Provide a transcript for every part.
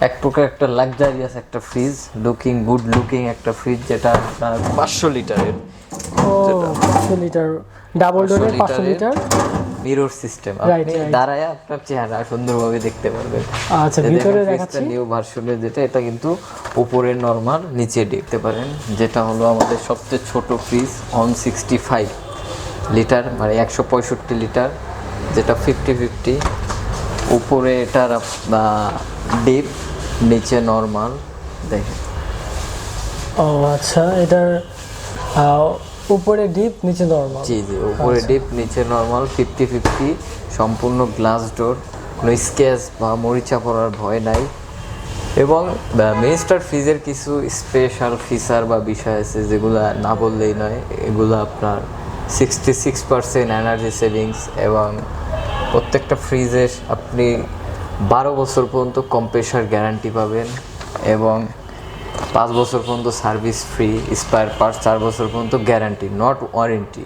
এক প্রকার একটা লাক্সারিয়াস একটা ফ্রিজ, লুকিং গুড লুকিং একটা ফ্রিজ, যেটা আপনার 500 লিটারের। ও 500 লিটার, ডাবল ডোরের 500 লিটার মিরর সিস্টেম, রাইট আপনি রাইট। দাঁড়ায় আপনার চেহারা সুন্দরভাবে দেখতে পারবেন। আচ্ছা ভিতরে দেখাচ্ছি। নিউ ভার্সনের যেটা, এটা কিন্তু উপরে নরমাল, নিচে দেখতে পারেন। যেটা হলো আমাদের সবচেয়ে ছোট ফ্রিজ, 165 লিটার, মানে 165 লিটার, যেটা 50-50। উপরে এটার ডিপ, নিচে নরমাল দেখেন। ও আচ্ছা, এটার উপরে ডিপ নিচে নরমাল। জি জি, উপরে ডিপ নিচে নরমাল, 50-50, সম্পূর্ণ গ্লাস ডোর, কোনো স্কেচ বা মরিচা পড়ার ভয় নাই। এবং মেইনস্টার ফ্রিজের কিছু স্পেশাল ফিচার বা বিষয় আছে যেগুলো না বললেই নয়। এগুলো আপনার 66% এনার্জি সেভিংস, এবং প্রত্যেকটা ফ্রিজে আপনি 12 বছর পর্যন্ত কম্প্রেসার গ্যারান্টি পাবেন, এবং 5 বছর পর্যন্ত সার্ভিস ফ্রি, স্পেয়ার পার্টস 4 বছর পর্যন্ত গ্যারান্টি, নট ওয়ারেন্টি,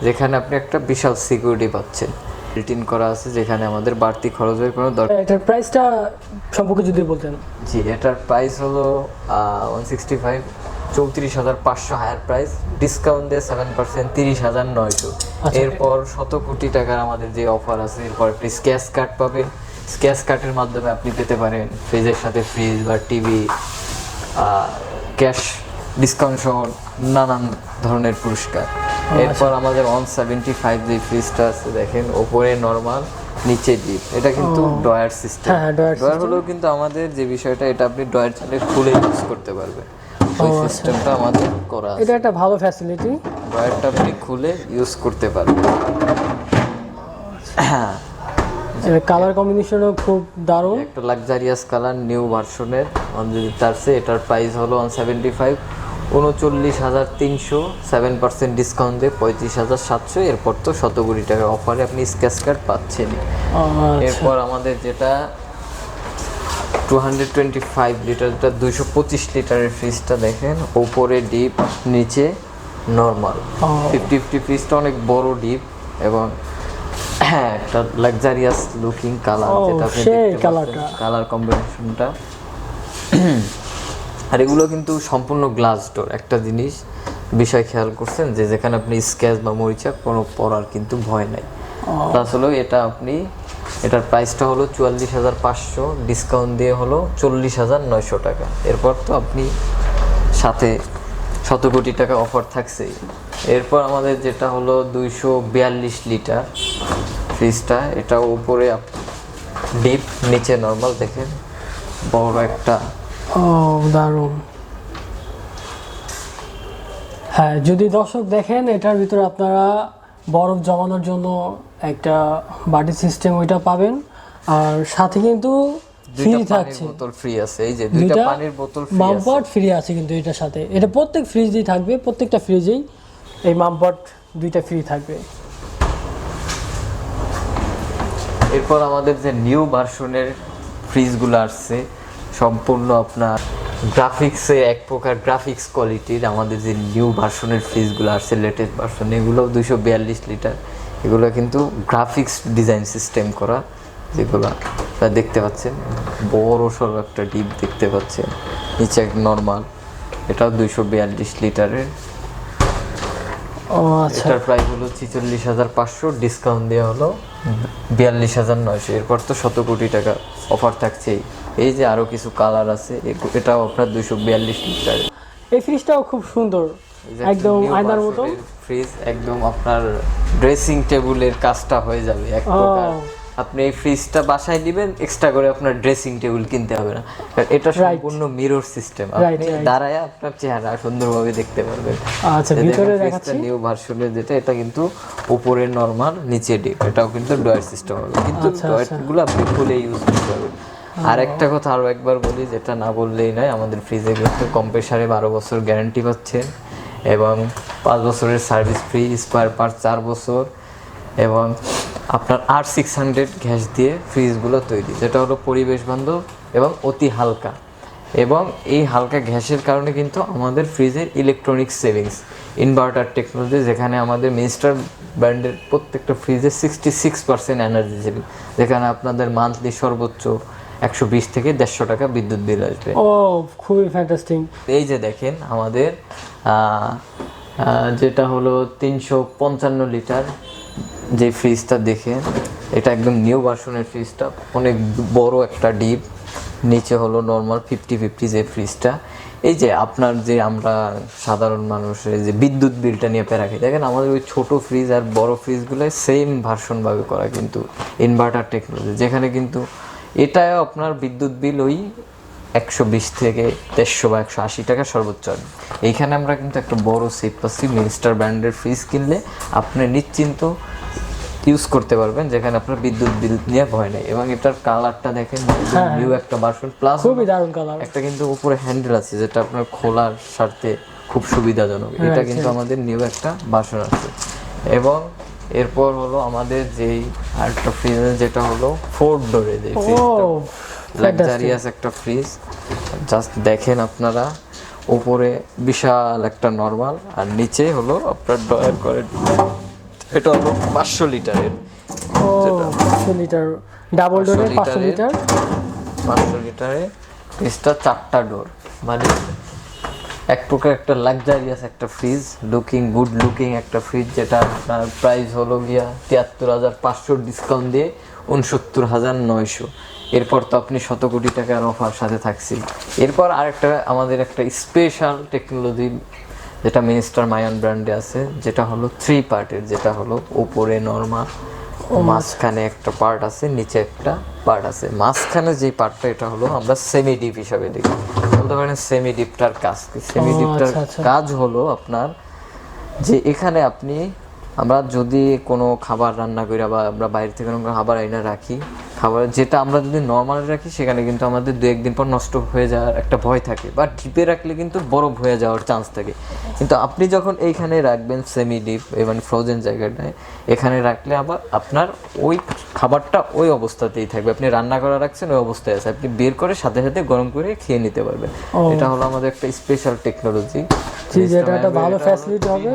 যেখানে আপনি একটা বিশাল সিকিউরিটি পাচ্ছেন। রিটিন করা আছে, যেখানে আমাদের বাড়তি খরচের কোনো দরকার। এটার প্রাইসটা সম্পর্কে যদি বলতেন। জি, এটার প্রাইস হলো 165, 34,500 হায়ার প্রাইস, ডিসকাউন্ট দিয়ে 7%, 30,900। এরপর 100 কোটি টাকার আমাদের যে অফার আছে, এরপর আপনি স্ক্র্যাচ কার্ড পাবেন। স্ক্র্যাচ কার্ডের মাধ্যমে আপনি পেতে পারেন ফ্রিজের সাথে ফ্রিজ বা টিভি, ক্যাশ ডিসকাউন্ট সহ নানান ধরনের পুরস্কার। এরপর আমাদের 175 যে ফ্রিজটা আছে দেখেন, ওপরে নরমাল, নিচে ডিপ, এটা কিন্তু ডয়ার সিস্টেম। হ্যাঁ, ডয়ার ডয়ার হলো কিন্তু আমাদের যে বিষয়টা, এটা আপনি ডয়ার চাইলে খুলে ইউজ করতে পারবেন, ওই সিস্টেমটা আমাদের করা আছে। এটা একটা ভালো ফ্যাসিলিটি, ডয়ারটা আপনি খুলে ইউজ করতে পারবেন। হ্যাঁ, এর কালার কম্বিনেশনও খুব দারুণ। একটা লাক্সারিয়াস কালার, নিউ ভার্সনের 1 লিটারসে। এটার প্রাইস হলো 175, 39,300, 7% ডিসকাউন্ট দিয়ে 35,700। এরপর তো 100 কোটি টাকার অফারে আপনি স্ক্র্যাচ কার্ড পাচ্ছেন। এরপর আমাদের যেটা 225 লিটার, 225 লিটারের ফ্রিজটা দেখেন, ওপরে ডিপ, নিচে নর্মাল, 50-50 ফ্রিজটা অনেক বড় ডিপ, এবং হ্যাঁ একটা লাক্সারিয়াস লুকিং কালার, যেটা আপনি দেখতে পাচ্ছেন কালার কম্বিনেশনটা। আর এগুলো কিন্তু সম্পূর্ণ গ্লাস ডোর। একটা জিনিস বিষয় খেয়াল করছেন, যে যেখানে আপনি স্ক্র্যাচ বা মরিচা কোনো পড়ার কিন্তু ভয় নাই। প্লাস হলো এটা আপনি, এটার প্রাইসটা হলো 44,500, ডিসকাউন্ট দিয়ে হলো 40,900 টাকা। এরপর তো আপনি সাথে 100 কোটি টাকা অফার থাকছেই। এরপর আমাদের যেটা হলো 242 লিটার ফ্রিজটা, এটা উপরে ডিপ, নিচে নর্মাল, দেখেন বড় একটা। ও দারুণ। হ্যাঁ, যদি দর্শক দেখেন, এটার ভিতরে আপনারা বরফ জমানোর জন্য একটা বাটি সিস্টেম ওইটা পাবেন, আর সাথে কিন্তু ফ্রি থাকছে, বোতল ফ্রি আছে। এই যে দুইটা পানির বোতল ফ্রি আছে, মামপট ফ্রি আছে কিন্তু এটার সাথে। এটা প্রত্যেক ফ্রিজেই থাকবে, প্রত্যেকটা ফ্রিজেই এই মামপট দুইটা ফ্রি থাকবে। এরপর আমাদের যে নিউ ভার্সনের ফ্রিজগুলো আসছে, সম্পূর্ণ আপনার গ্রাফিক্সে এক প্রকার গ্রাফিক্স কোয়ালিটির আমাদের যে নিউ ভার্সনের ফ্রিজগুলো আসছে, লেটেস্ট ভার্সন, এগুলো 242 লিটার। এগুলো কিন্তু গ্রাফিক্স ডিজাইন সিস্টেম করা, যেগুলো আপনারা দেখতে পাচ্ছেন, বড় সড়ো একটা ডিপ দেখতে পাচ্ছেন, নিচে নর্মাল। এটাও 242 লিটারের। ও আচ্ছা, এটার প্রাইস হলো 46,500, ডিসকাউন্ট দেওয়া হলো 42,900। এরপর তো 100 কোটি টাকা অফার থাকছেই। এই যে আরো কিছু কালার আছে, এটাও আপনার 242 লিটার। এই ফ্রিজটাও খুব সুন্দর, একদম আয়নার মতো ফ্রিজ, একদম আপনার ড্রেসিং টেবিলের কাজটা হয়ে যাবে এক প্রকার। আপনি এই ফ্রিজটা বাসায় দিবেন, এক্সট্রা করে আপনার ড্রেসিং টেবিল কিনতে হবে না, এটা সম্পূর্ণ মিরর সিস্টেম, আপনি দাঁড়ায় আপনার চেহারা সুন্দরভাবে দেখতে পারবেন। আচ্ছা, ভিতরে দেখাচ্ছি নিউ ভার্সনের যেটা, এটা কিন্তু উপরে নরমাল, নিচে ডিপ, এটাও কিন্তু ডয়ার সিস্টেম হবে, কিন্তু ডয়ারগুলো আপনি খুলে ইউজ করতে পারবেন। আর একটা কথা আরো একবার বলি, যেটা না বললেই নয়, আমাদের ফ্রিজে কিন্তু কম্প্রেসারে 12 বছর গ্যারান্টি পাচ্ছেন, এবং 5 বছরের সার্ভিস ফ্রি, স্পেয়ার পার্টস 4 বছর, এবং আপনার R600 গ্যাস দিয়ে ফ্রিজগুলো তৈরি, যেটা হলো পরিবেশ বান্ধব এবং অতি হালকা। এবং এই হালকা গ্যাসের কারণে কিন্তু আমাদের ফ্রিজের ইলেকট্রনিক সেভিংস, ইনভার্টার টেকনোলজি, যেখানে আমাদের মিস্টার ব্র্যান্ডের প্রত্যেকটা ফ্রিজে 66% এনার্জি সেভিং, যেখানে আপনাদের মান্থলি সর্বোচ্চ 120 থেকে 150 টাকা বিদ্যুৎ বিল আসবে। ও খুবই ফ্যান্টাস্টিক। এই যে দেখেন আমাদের যেটা হলো 355 লিটার যে ফ্রিজটা দেখেন, এটা একদম নিউ ভার্সনের ফ্রিজটা, অনেক বড় একটা ডিপ, নিচে হলো নর্মাল 50-50 যে ফ্রিজটা। এই যে আপনার যে আমরা সাধারণ মানুষের যে বিদ্যুৎ বিলটা নিয়ে প্যারা খাই, দেখেন আমাদের ওই ছোটো ফ্রিজ আর বড় ফ্রিজগুলো সেম ভার্সনভাবে করা, কিন্তু ইনভার্টার টেকনোলজি, যেখানে কিন্তু এটাও আপনার বিদ্যুৎ বিল ওই 120 থেকে 150 বা 180 টাকা সর্বোচ্চ আসবে। এইখানে আমরা কিন্তু একটা বড় সেভ পাচ্ছি, মিনিস্টার ব্র্যান্ডের ফ্রিজ কিনলে আপনি নিশ্চিন্ত ইউজ করতে পারবেন, যেখানে আপনার বিদ্যুৎ বিল নিয়ে ভয় নেই। এবং এটার কালারটা দেখেন, নিউ একটা ভার্সন, প্লাস খুবই দারুণ কালার। একটা কিন্তু উপরে হ্যান্ডেল আছে যেটা আপনার খোলার স্বার্থে খুব সুবিধাজনক। এটা কিন্তু আমাদের নিউ একটা ভার্সন আছে। এবং এরপর হলো আমাদের যেই আরেকটা ফ্রিজ যেটা হলো 4 ডোরে যে ফ্রিজটা, লাক্সারিয়াস একটা ফ্রিজ। জাস্ট দেখেন আপনারা, উপরে বিশাল একটা নরমাল আর নিচে হলো আপনার ডয়ার করে, এটা হলো 500 লিটারের। ও 500 লিটার ডাবল ডোরে 500 লিটার 500 লিটারে ফ্রিজটা 4টা ডোর, মানে এক প্রকার একটা লাক্সারিয়াস একটা ফ্রিজ, লুকিং গুড লুকিং একটা ফ্রিজ, যেটা আপনার প্রাইস হলো গিয়া 73,500 ডিসকাউন্ট দিয়ে 69,900। এরপর তো আপনি 100 কোটি টাকার অফার সাথে থাকছি। এরপর আরেকটা আমাদের একটা স্পেশাল টেকনোলজি যেটা মিনিস্টার মায়ান ব্র্যান্ডে আছে, যেটা হলো 3 পার্টের, যেটা হলো উপরে নরমাল, মাঝখানে একটা পার্ট আছে, নিচে একটা পার্ট আছে। মাঝখানে যে পার্টটা, এটা হলো আমরা সেমি ডিপ হিসাবে দেখি, বলতে পারেন সেমি ডিপটার কাজ কি? সেমি ডিপটার কাজ হলো আপনার যে এখানে আপনি, আমরা যদি কোনো খাবার রান্না করি বা আমরা বাইরে থেকে কোনো খাবার এনে রাখি, খাবার যেটা আমরা যদি নর্মালি রাখি সেখানে কিন্তু আমাদের 2-1 দিন পর নষ্ট হয়ে যাওয়ার একটা ভয় থাকে, বা ডিপে রাখলে কিন্তু বরফ হয়ে যাওয়ার চান্স থাকে। কিন্তু আপনি যখন এইখানে রাখবেন সেমি ডিপ, মানে ফ্রোজেন জায়গাটায়, এখানে রাখলে আবার আপনার ওই খাবারটা ওই অবস্থাতেই থাকবে, আপনি রান্না করা রাখছেন ওই অবস্থায় আছে, আপনি বের করে সাথে সাথে গরম করে খেয়ে নিতে পারবেন। এটা হলো আমাদের একটা স্পেশাল টেকনোলজি, যেটা একটা ভালো ফ্যাসিলিটি হবে।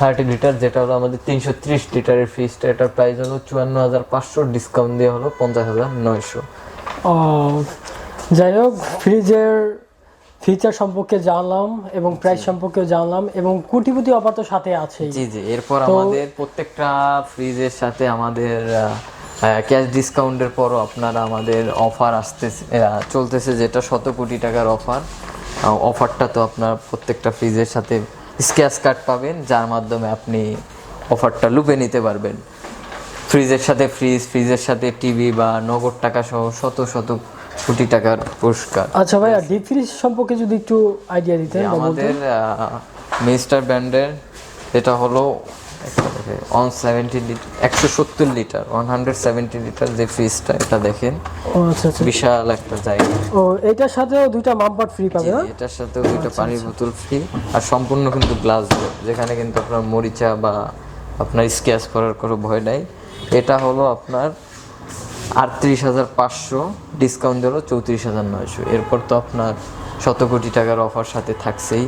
30 লিটার, যেটা হলো আমাদের 330 লিটারের ফ্রিজটা, এটার প্রাইস হলো 54,500, ডিসকাউন্ট দিয়ে হলো 50,900। ও যাই হোক, ফ্রিজের ফিচার সম্পর্কে জানলাম এবং প্রাইস সম্পর্কেও জানলাম, এবং কোটিপতি অফার তো সাথে আছে। জি জি, এরপর আমাদের প্রত্যেকটা ফ্রিজের সাথে আমাদের ক্যাশ ডিসকাউন্টের পরও আপনারা আমাদের অফার আসতেছে, চলতেছে, যেটা 100 কোটি টাকার অফার। অফারটা তো আপনার প্রত্যেকটা ফ্রিজের সাথে স্ক্র্যাচ কার্ড পাবেন, যার মাধ্যমে আপনি অফারটা লুপে নিতে পারবেন। ফ্রিজের সাথে ফ্রিজের সাথে টিভি বা নগদ টাকা সহ শত শত কোটি টাকার পুরস্কার। আচ্ছা ভাইয়া, ডিপ ফ্রিজ সম্পর্কে যদি একটু আইডিয়া দিতেন। আমাদের মিস্টার ব্র্যান্ডের এটা হলো 170 লিটার, 170 লিটার, 170 লিটার যে ফ্রিজটা, এটা দেখেন। ও আচ্ছা আচ্ছা, বিশাল একটা জায়গা। ও এটার সাথেও 2টা মামপাট ফ্রি পাবে না? এটার সাথেও 2টা পানির বোতল ফ্রি, আর সম্পূর্ণ কিন্তু গ্লাস ডোর, যেখানে কিন্তু আপনার মরিচা বা আপনার স্ক্র্যাচ করার কোনো ভয় নাই। এটা হলো আপনার 38,500, ডিসকাউন্ট হলো 34,900। এরপর তো আপনার 100 কোটি টাকার অফার সাথে থাকছেই।